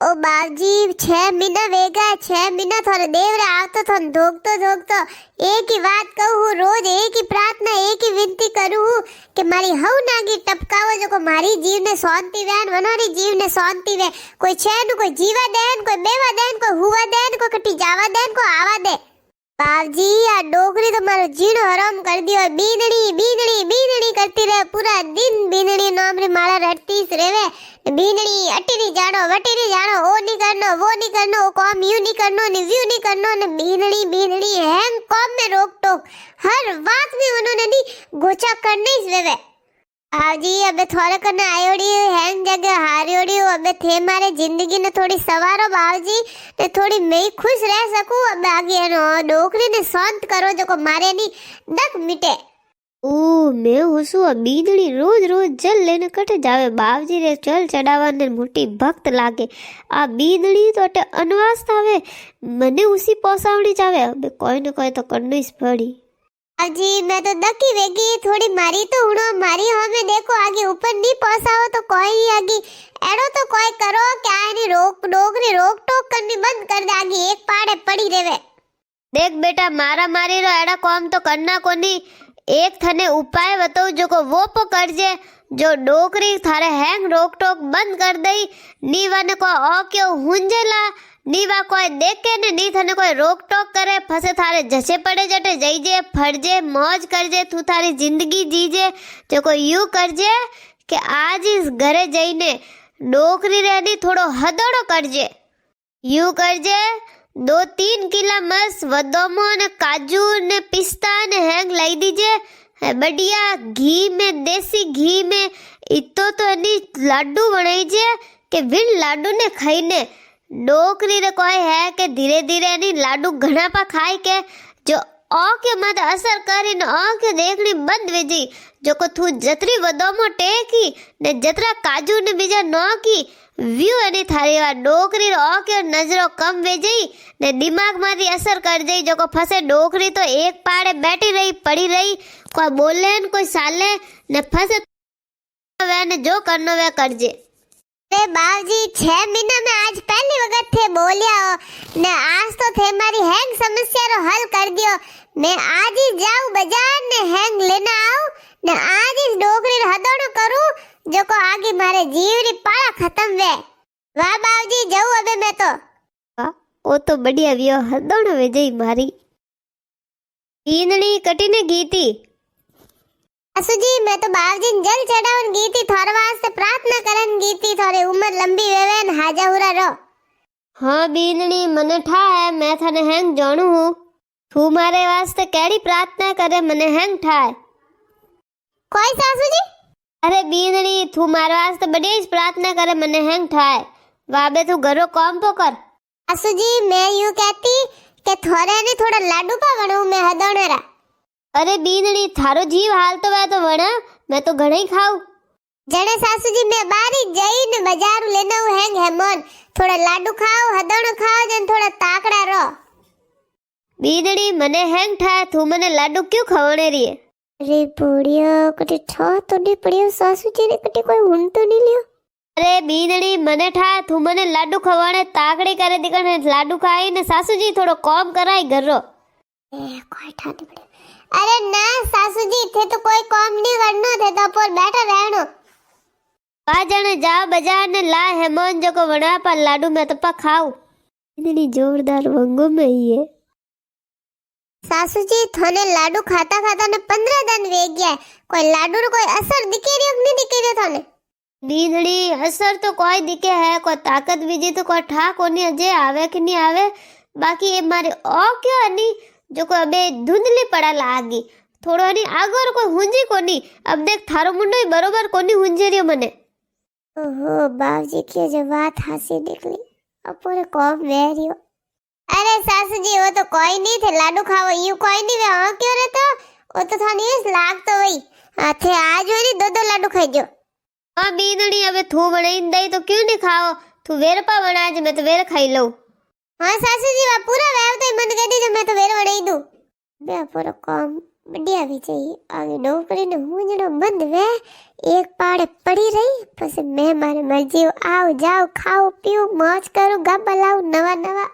ओ बाबजी 6 महीना वेगा 6 महीना थोड़े देवरे आवतो थो धोगतो एक ही बात कहूँ रोज एक ही प्रार्थना एक ही विनती करूँ कि मारी हव नागी टपकावो जो को मारी जीव ने शांति वेन वनोरी जीव ने शांति वे कोई छेनु कोई जीवा देन कोई बेवा देन कोई हुआ देन कोई कटी जावा देन कोई आवा दे बाबजी आ डोकरी तो मारो जीणो हराम कर दियो बीनड़ी बीनड़ी बीनड़ी करती रहे पूरा दिन बीनड़ी नाम री माला रटती रेवे बीनड़ी अटीरी जानो वटीरी जानो ओ नहीं करनो ओ कॉम यू नहीं करनो ने व्यू नहीं करनो ने बीनड़ी बीनड़ी हैंग कॉम में रोक टोक हर बात में उन्होंने नी गोचा करने ही वेवे आजी अबे थोड़े करने आयोड़ी हैंग जगह हारियोड़ी अबे थे मारे जिंदगी ने थोड़ी सवारो बाबजी ने थोड़ी मैं खुश रह सकूं अबे आगे नो डोकरी ने शांत करो जो को मारे नी दक मिटे ओ मैं होसु बीदड़ी रोज रोज जल लेने कटे जावे बावजी रे चल चढ़ावा ने मोटी भक्त लागे आ बीदड़ी तो अटे अनवास थावे मने उसी पोसावणी जावे अबे कोई न कोई तो करनी ही पड़ी जी मैं तो दकी वेगी थोड़ी मारी तो हुणो मारी हमें देखो आगे ऊपर नहीं पहुंचाओ तो कोई नहीं आगे एड़ो तो कोई करो क्या नहीं रोक डोगरी रोक टोक करनी बंद कर दे आगे एक पाड़े पड़ी रेवे देख बेटा मारा मारी रो एड़ा काम तो करना कोनी एक थने उपाय बताऊ जो को वो पो करजे जो डोकरी थारे हैंग रोक टोक बंद कर दई नीवा ने को ओ क्यों हुंजेला नीवा कोई देखे ने नी थने कोई रोक टोक करे फसे थारे जसे पड़े जटे जाइजे फरजे मौज करजे तू थारी जिंदगी जीजे जो को यू करजे कि आज इस घरे जईने डोकरी रहनी थोड़ो हदड़ो करजे यू करजे 2-3 किला मस वदोमो ने काजू ने पिस्ता ने हैंग लाई दीजिए बढ़िया घी में देसी घी में इतो तो नहीं लाडू बनाईजे के बिन लाडू ने खाई ने डोकरी रे कोई है के धीरे धीरे नहीं लाडू घना पा खाई के जो ओ के मत असर करी न ओ के देखनी बंद वेजी जो को तू जतरी वदोमो टेकी ने जतरा काजू ने बीजा नो की व्यू एनी थारी वा डोकरी ओ के नजरो कम वेजी ने दिमाग मारी असर कर जाई जो को फसे डोकरी तो एक पाड़े बैठी रही पड़ी रही कोई बोले न कोई साले ने फसे वे ने जो करनो वे करजे अरे बाबूजी 6 महीना में आज पहली वक्त थे बोलिया हो ने आज तो थे मारी हैंग समस्या रो हल कर दियो मैं आज ही जाऊं बाजार ने हैंग लेना आऊं ने आज इस डोकरी रो हदोड़ो करूं जो को आगे मारे जीव री पाला खत्म वे वाह बाबूजी जाऊं अबे मैं तो ओ तो बढ़िया वियो हदोड़ो वे जई मारी ईंदड़ी कटीने गीती असुजी मैं तो बाबूजी जल चढ़ावन गीती थोर वास्ते प्रार्थना करन गीती थोड़ी उम्र लंबी वेवे न हाजा हुरा रो हाँ बीनड़ी मने ठा है मैं थाने हैंग जानू हूँ तू मारे वास्ते केड़ी प्रार्थना करे मने हैंग ठा है कोई सासुजी अरे बीनड़ी तू मारे वास्ते बढ़िया ही प्रार्थना करे मने हैंग ठा है वाबे तू घरो काम तो कर असुजी मैं यूं कहती कि थोड़े ने थोड़ा लाडू पा बनू मैं हदोणेरा अरे बीनड़ी थारो जीव हाल तो वे तो वणा मैं तो घणे ही खाऊ जने सासुजी मैं बारी जई ने बाजार लेना हूं हैंग हेमन थोड़ा लाडू खाओ हदोणो खाओ जन थोड़ा ताकड़ा रो बीनड़ी मने हैंग ठा तू मने लाडू क्यों खवणे रही है अरे बुढ़िया कटे ठा तो नहीं पड़ियो सासुजी ने कटे कोई हुन तो नहीं लियो अरे बीनड़ी मने ठा तू मने लाडू खवाणे ताकड़ी करे दिकने लाडू खाई ने सासुजी थोड़ो काम कराई घर रो कोई ठा नहीं पड़ियो अरे ना सासुजी थे तो कोई काम नहीं करनो थे तो पर बैठा रहनो आ जाने जाओ बाजार ने ला हेमन जो को बना पर लाडू में तो पा खाऊ इतनी जोरदार वंगो में ही है सासुजी थोने लाडू खाता खाता ने 15 दिन वे गया कोई लाडू रो कोई असर दिखे रियो नहीं दिखे रियो थाने बीनड़ी असर तो कोई दिखे है कोई ताकत बीजी तो कोई ठा कोनी अजे आवे कि नहीं आवे बाकी ये मारे ओ क्यों नहीं जो को अबे धुंधली पड़ा लागी थोड़ो नहीं आगोर कोई हुंजी कोनी अब देख थारो मुंडो ही बरोबर कोनी हुंजे रियो मने ओहो बाबूजी की जो बात हंसी निकली अब पूरे कॉम वेरियो अरे सासुजी वो तो कोई नहीं थे लाडू खाओ यू कोई नहीं वे हां क्यों रे तो वो तो थानी लाग तो वही थे आज होनी दो लाडू खाई जो हां बीनड़ी अबे तू बनाई दई तो क्यों नहीं खाओ तू वेर पा बना जे मैं तो वेर खाई लऊं हाँ सासुजी वा पूरा वेव तो मन कहती जो मैं तो वेर बनाई दूं बे पूरा काम बढ़िया विजय आगे डोकरी ने हुंजड़ो बंद वे एक पाड़े पड़ी रही પછી मैं मारे मर्जी आओ जाओ खाओ पीओ मौज करो गप्पा लाओ नवा नवा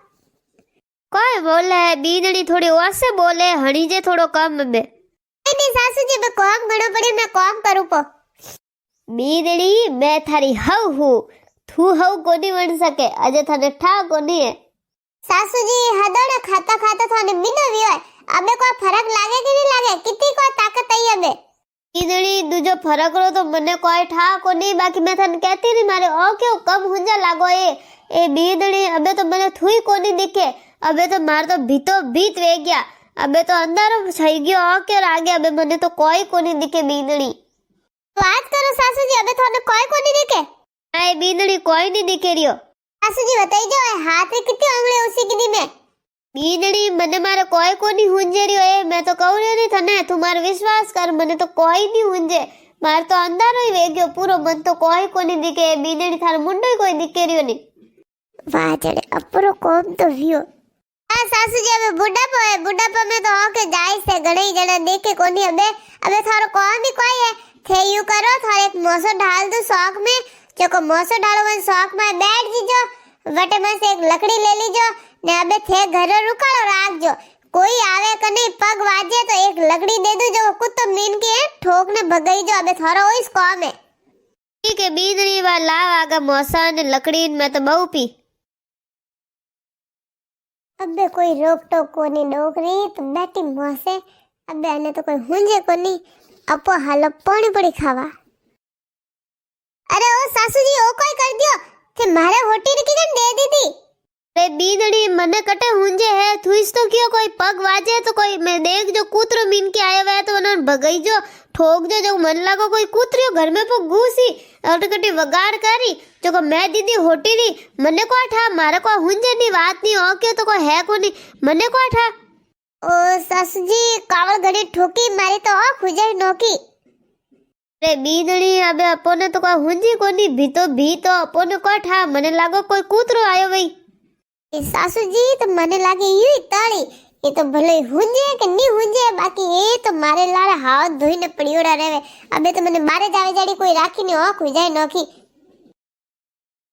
कोई बोले बीदड़ी थोड़ी और से बोले हणी जे थोड़ो कम बे नहीं सासू जी मैं काम घणो पड़े मैं काम करूं पो बीदड़ी मैं थारी हव हूँ तू हव कोनी बन सके अजे थाने ठा कोनी है सासू जी हदोड़े खाता खाता थाने बिना वियो अबे कोई फर्क लागे कि नहीं लागे कितनी कोई ताकत आई अबे बीदड़ी दूजो फरक रो तो मने कोई ठा कोनी बाकी मैं थाने कहती नहीं मारे ओ क्यों कम हुंजा लागो ए बीदड़ी अबे तो मने थुई कोनी दिखे अबे तो मार तो भीतो भीत वे गया अबे तो अंधारो छई गयो ओ के आगे अबे मने तो कोई कोनी दिखे बीदड़ी बात करो सासू जी अबे थाने कोई कोनी दिखे आए बीदड़ी कोई नहीं दिखे रियो सासू जी बताई जो हाथ में कितनी उंगली उसी की दी में बीदड़ी मने मारे कोई कोनी हुंजे रियो ए मैं तो कहू नहीं थने तू मार विश्वास कर मने तो कोई नहीं हुंजे मार तो अंधारो ही वे गयो पूरो मन तो कोई कोनी दिखे बीदड़ी थार मुंडो ही कोई दिखे रियो नहीं वाह जड़े अपरो कोम तो वियो हां सासू जी अबे बुढ़ापा में तो होके जाई से घणी जणा देखे कोनी अबे थारो कोम ही कोई है थे यू करो थारे एक मोसो ढाल दो शौक में जो मोसो ढालो वन शौक में बैठ जीजो वटे में से एक लकड़ी ले लीजो ने अबे थे घर रुकाड़ो राख जो कोई आवे कने पग वाजे तो एक लकड़ी दे दो जो कुत्तो मीन के ठोक ने भगाई जो अबे थारो इस काम है ठीक है बीदड़ी वा लाव आगा मोसा ने लकड़ी में तो बहु पी अबे कोई रोक टोक कोनी डोकरी तो बैठी मोसे अबे अने तो कोई हुंजे कोनी अपो हालो पानी पड़ी खावा अरे ओ सासू जी ओ कोई कर दियो थे मारे होटी की दे दी थी अरे बीदड़ी मने कटे हुंजे है थुइस तो क्यों कोई पग वाजे तो कोई मैं देख जो कूतरो मीन के आया हुआ है तो उन्होंने भगाई जो ठोक जो मन लागो कोई कूतरियो घर में पो घुसी और कटी वगाड़ करी जो को मैं दीदी होटी री मने को ठा मारे को हुंजे नी बात नी हो क्यों तो कोई है को नी मने को ठा ओ सासू जी कावल घड़ी ठोकी मारी तो आ खुजाई नोकी अरे बीदड़ी अबे अपोने तो कोई हुंजी कोनी भी तो अपोने को ठा मने लागो कोई कूतरो आयो भाई सासू जी तो मने लागे यू ताड़ी ये तो भले हुंजे के नहीं हुंजे बाकी ये तो मारे लारे हाथ धोई ने पड़ियोड़ा रेवे अबे तो मने मारे जावे जाड़ी कोई राखी ने आंख हो जाए नोकी